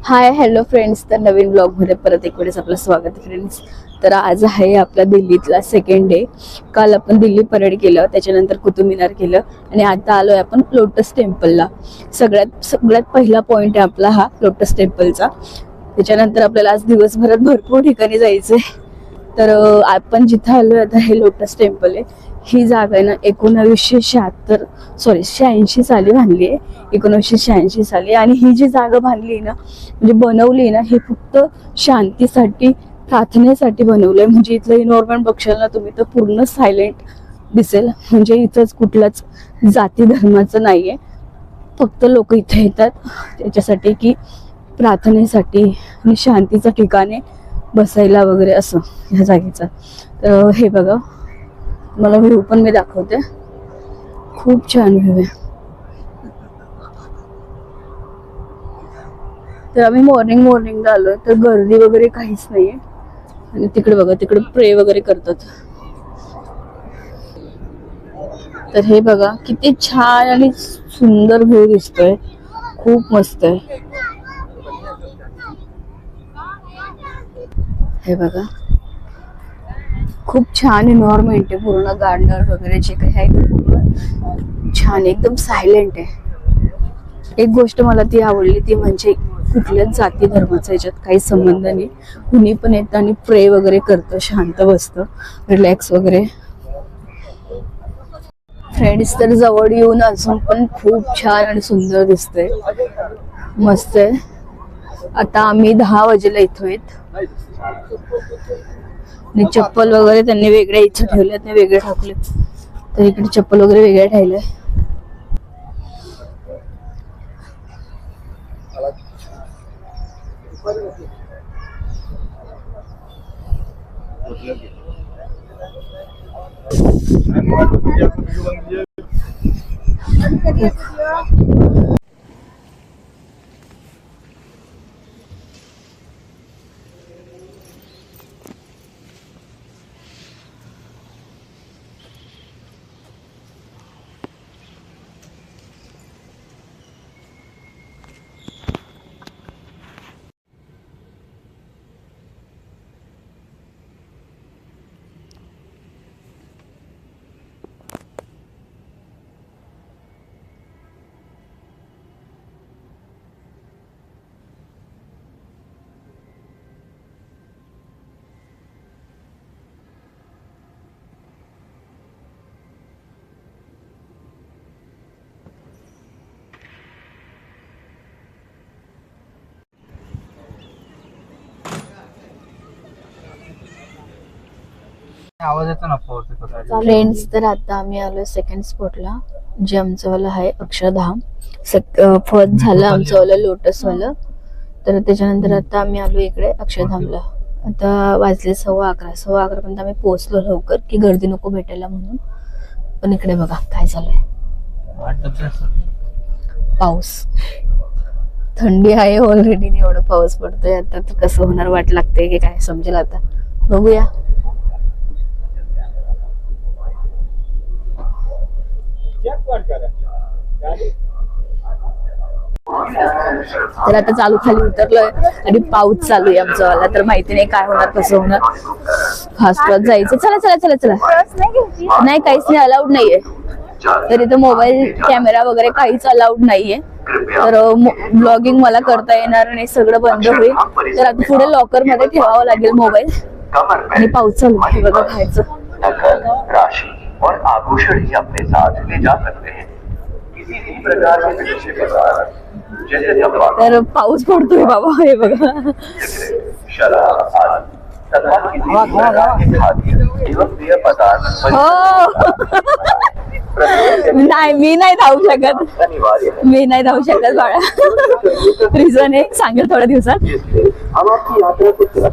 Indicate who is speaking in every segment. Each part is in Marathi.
Speaker 1: हाय हॅलो फ्रेंड्स, तर नवीन ब्लॉगमध्ये परत एक वेळेस आपलं स्वागत आहे फ्रेंड्स. तर आज आहे आपला दिल्लीतला सेकंड डे. काल आपण दिल्ली परेड केलं, त्याच्यानंतर कुतुब मिनार केलं आणि आता आलोय आपण लोटस टेम्पलला. सगळ्यात पहिला पॉइंट आहे आपला हा लोटस टेम्पलचा. त्याच्यानंतर आपल्याला आज दिवसभरात भरपूर ठिकाणी जायचंय. तर आपण जिथं आलोय आता हे लोटस टेम्पल आहे. ही जागा आहे ना 1986 साली बांधली आहे. 1986 साली. आणि ही जी जागा बांधली ना, म्हणजे बनवली ना, ही फक्त शांतीसाठी, प्रार्थनेसाठी बनवलंय. म्हणजे इथलं इन्व्हायरमेंट बघशाल ना तुम्ही तर पूर्ण सायलेंट दिसेल. म्हणजे इथंच कुठलाच जाती धर्माचं नाहीये. फक्त लोक इथे येतात त्याच्यासाठी की प्रार्थनेसाठी आणि शांतीचं ठिकाणे बसायला वगैरे असं ह्या जागेचा. तर हे बघा, मला व्ह्यू पण मी दाखवते. खूप छान व्ह्यू आहे. तर आम्ही मॉर्निंगला आलोय, तर गर्दी वगैरे काहीच नाहीये. आणि तिकडे बघा, तिकडे प्रे वगैरे करतात. तर हे बघा किती छान आणि सुंदर व्ह्यू दिसतोय. खूप मस्त आहे. हे बघा, खूप छान एन्व्हायरमेंट आहे. पूर्ण गार्डन वगैरे जे काही आहे ते पूर्ण छान, एकदम सायलेंट आहे. एक गोष्ट मला ती आवडली, ती म्हणजे कुठल्याच जाती धर्माचा याच्यात काही संबंध नाही. कुणी पण येतं आणि प्रे वगैरे करतं, शांत बसतं, रिलॅक्स वगैरे. फ्रेंड्स, तर जवळ येऊन अजून पण खूप छान आणि सुंदर दिसतंय. मस्त आहे. आता आम्ही 10 वाजेला इथं आहेत. आणि चप्पल वगैरे त्यांनी वेगळ्या इथं ठेवले, ते वेगळे टाकले. तर इकडे चप्पल वगैरे वेगळे ठेवले.
Speaker 2: आवाज येतो ना
Speaker 1: फ्रेंड्स, तर आता आम्ही आलो सेकंड स्पॉटला, जे आमचं वाला आहे अक्षरधाम. फर्स्ट झालं आमचं वाला लोटस वालं. तर त्याच्यानंतर आता आम्ही आलो इकडे अक्षरधामला. आता वाजले 11:15 पर्यंत आम्ही पोहोचलो लवकर, की गर्दी नको भेटायला म्हणून. पण इकडे बघा काय चालूय. पाऊस, थंडी आहे ऑलरेडी, एवढं पाऊस पडतोय. आता तर कसं होणार वाट लागते की काय समजेल आता, बघूया. तर आता चालू खाली उतरलोय आणि पाऊस चालू आहे आमचा वाला. तर माहिती नाही काय होणार, कसं होणार. फास्ट जायचं. चला चला चला चला. नाही, काहीच नाही, अलाउड नाहीये. तर इथं मोबाईल कॅमेरा वगैरे काहीच अलाउड नाहीये. तर ब्लॉगिंग मला करता येणार नाही, सगळं बंद होईल. तर आता पुढे लॉकर मध्ये ठेवावं लागेल मोबाईल. आणि पाऊस चालू आहे बघा खायचं.
Speaker 3: राशि और आभूषण ही अपने साथ ले जा सकते हैं। किसी भी प्रकार के
Speaker 1: तर पाऊस पडतोय बाबा, हे बघा.
Speaker 3: शराब आदि तथा किसी भी प्रकार के खाद्य एवं पेय पदार्थ
Speaker 1: नाही, मी नाही धावू शकत. मी नाही धावू शकत बाळा. रिझन आहे, सांगेल थोड्या दिवसात.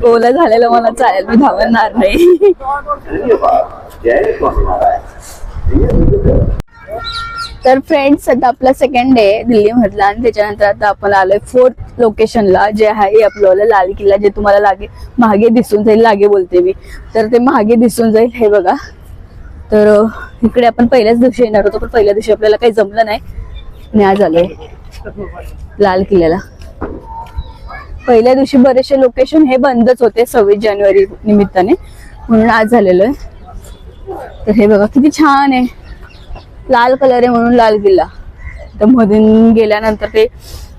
Speaker 1: ओलं झालेलं मला चालेल, मी धावणार नाही. तर फ्रेंड्स, आता आपला सेकंड डे दिल्ली मधला. आणि त्याच्यानंतर आता आपण आलोय 4th लोकेशनला, जे आहे आपलं लाल किल्ला. जे तुम्हाला मागे दिसून जाईल, लागे बोलते मी, तर ते मागे दिसून जाईल. हे बघा. तर इकडे आपण पहिल्याच दिवशी येणार होतो, पण पहिल्या दिवशी आपल्याला काही जमलं नाही. आणि आज आलोय लाल किल्ल्याला. पहिल्या दिवशी बरेचसे लोकेशन हे बंदच होते 26 जानेवारी निमित्ताने, म्हणून आज झालेलं आहे. तर हे बघा किती छान आहे, लाल कलर आहे म्हणून लाल किल्ला. तर मधून गेल्यानंतर ते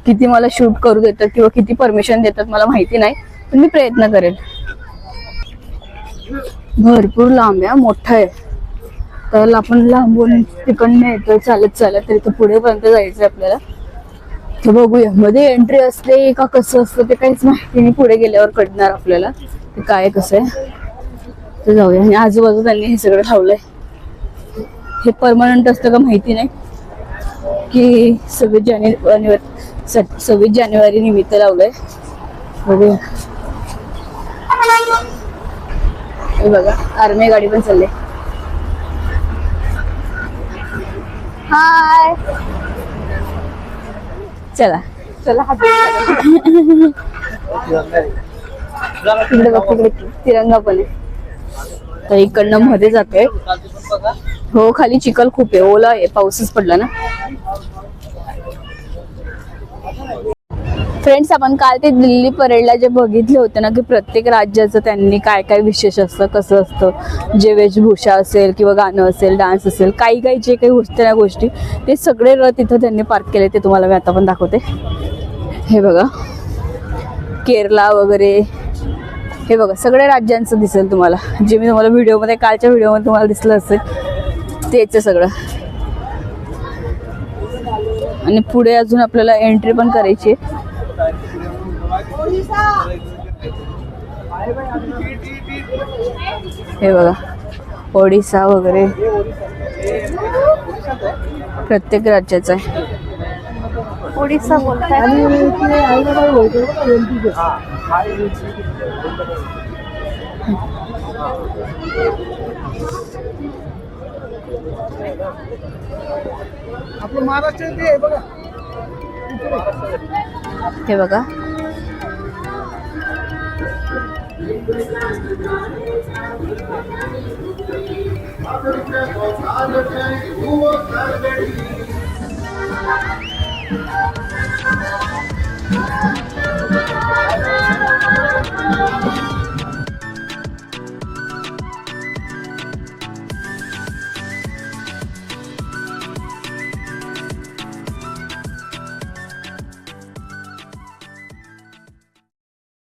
Speaker 1: किती मला शूट करू देतात किंवा किती परमिशन देतात मला माहिती नाही, पण मी प्रयत्न करेन. भरपूर लांब आहे, मोठा आहे. तर आपण लांबून तिकडनं येतोय चालत चालत, तर इथं पुढेपर्यंत जायचंय आपल्याला. तर बघूया मध्ये एंट्री असते का कसं असतं ते काहीच माहिती नाही, पुढे गेल्यावर कळणार आपल्याला ते काय कसं आहे. तर जाऊया. आणि आजूबाजू त्यांनी हे सगळं ठेवलंय, हे परमनंट असतं का माहिती नाही, की 26 जानेवारी निमित्त लावलंय. बघूया. हे बघा आर्मी गाडी पण चालली. हाय, चला चला. तिकडे बघ, तिकडे तिरंगा पण आहे. तर इकडनं मध्ये जातोय. हो, खाली चिखल खूप आहे, ओला आहे, पाऊसच पडला ना. फ्रेंड्स, आपण काल ते दिल्ली परेडला जे बघितले होते ना, की प्रत्येक राज्याचं त्यांनी काय काय विशेष असतं, कसं असतं, जे वेशभूषा असेल किंवा गाणं असेल, डान्स असेल, काही काही जे काही होते ना गोष्टी, ते सगळे रथ इथं त्यांनी पार्क केले. ते तुम्हाला मी आता पण दाखवते. हे बघा केरला वगैरे, हे बघा सगळ्या राज्यांचं दिसेल तुम्हाला, जे मी तुम्हाला व्हिडिओमध्ये कालच्या व्हिडिओमध्ये तुम्हाला दिसलं असेल तेच आहे सगळं. आणि पुढे अजून आपल्याला एंट्री पण करायची आहे. हे बघा ओडिसा वगैरे प्रत्येक राज्याचं आहे. ओडिसा बोलताय.
Speaker 2: आपलं महाराष्ट्र ते बघा.
Speaker 1: हे बघा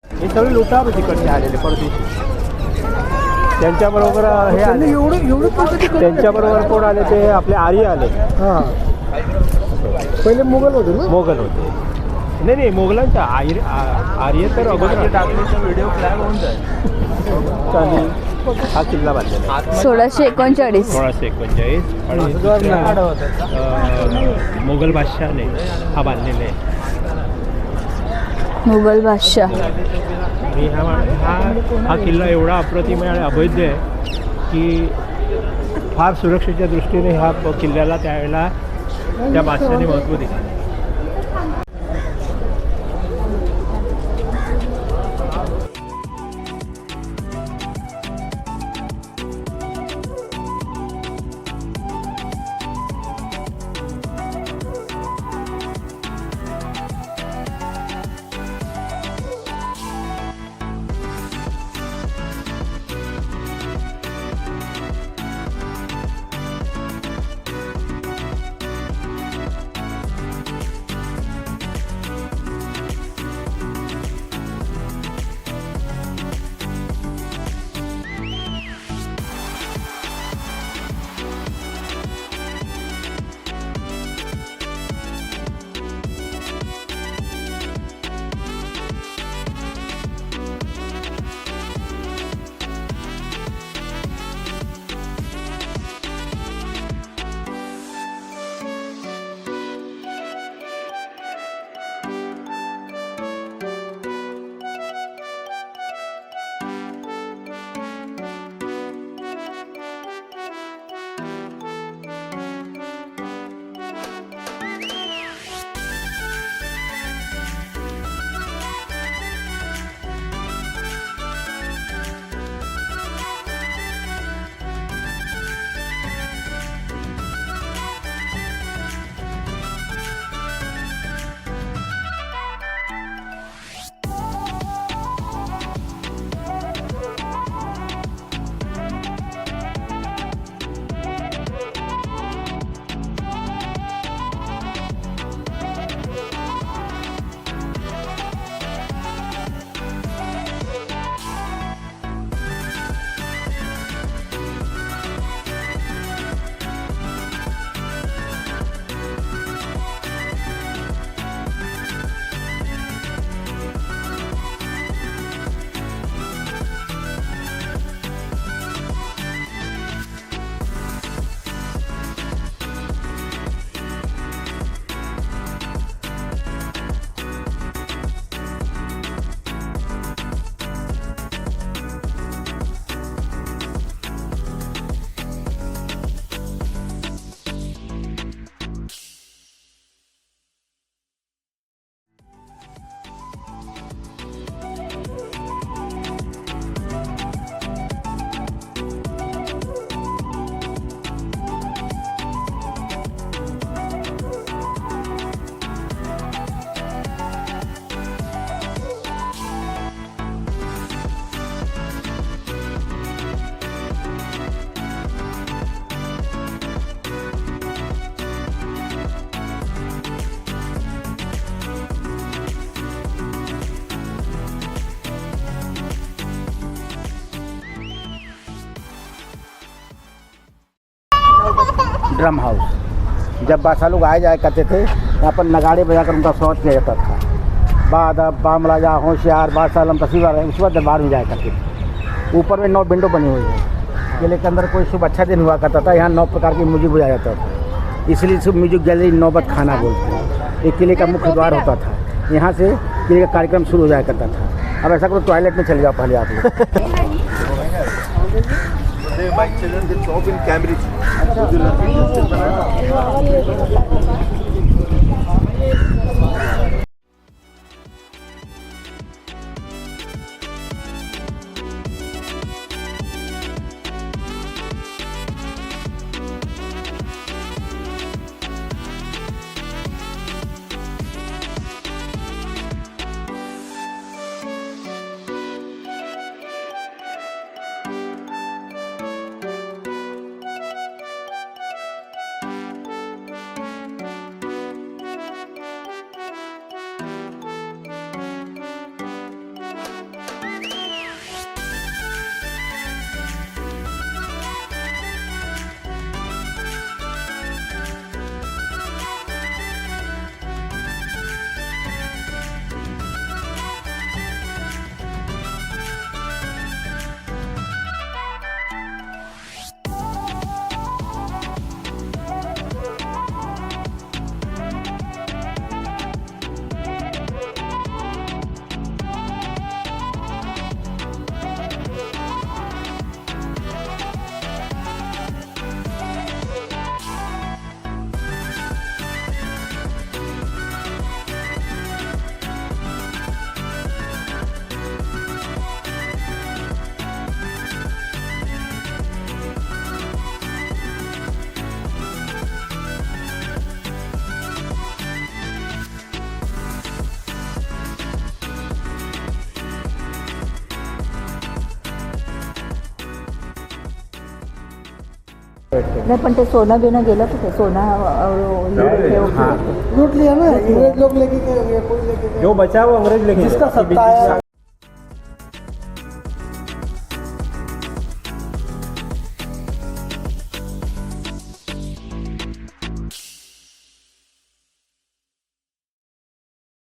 Speaker 4: हे सगळे लोक तिकडचे आलेले परदेशी, त्यांच्याबरोबर हे आले. त्यांच्याबरोबर कोण आले ते आपले आर्य आले.
Speaker 2: पहिले मुघल होते ना.
Speaker 4: मोगल होते. नाही मोगलांच्या आर्य तर अगोदर टाकले. व्हिडिओ फ्लॅग होऊन जाईल. चालेल. हा किल्ला बांधलेला
Speaker 1: 1639.
Speaker 4: 1639 आणि मोगल बादशहाने हा बांधलेला आहे.
Speaker 1: मुघल बादशाह.
Speaker 4: आणि हा किल्ला एवढा अप्रतिम आणि अभेद्य आहे की फार सुरक्षेच्या दृष्टीने ह्या किल्ल्याला त्यावेळेला त्या बादशाहाने महत्त्व दिलं.
Speaker 5: Drum house. जब बादशाह लोग आए जाया करते थे, यहाँ पर नगाड़े बजाकर उनका स्वागत किया जाता था। बादब, बाम राजा, होशियार, बादशाह आलम तस्वीर रहे, उस वक्त दरबार में जाया करते थे। ऊपर में 9 विंडो बनी हुई है। किले के अंदर कोई शुभ अच्छा दिन हुआ करता था, यहाँ 9 प्रकार की म्यूजिक बजाया जाता था, इसलिए शुभ म्यूजिक गैलरी नौबत खाना बोलते हैं। एक किले का मुख्य द्वार होता था, यहाँ से किले का कार्यक्रम शुरू हो जाया करता था। अब ऐसा करो टॉयलेट में चले जाओ पहले आप लोग।
Speaker 6: नाही पण ते सोनं बिनं गेलं कुठे? सोनं
Speaker 2: लूट लिया ना, अंग्रेज लोग लेके गए, कोई लेके गए।
Speaker 4: जो बचा वो अंग्रेज लेके
Speaker 2: जिसका सत्ता है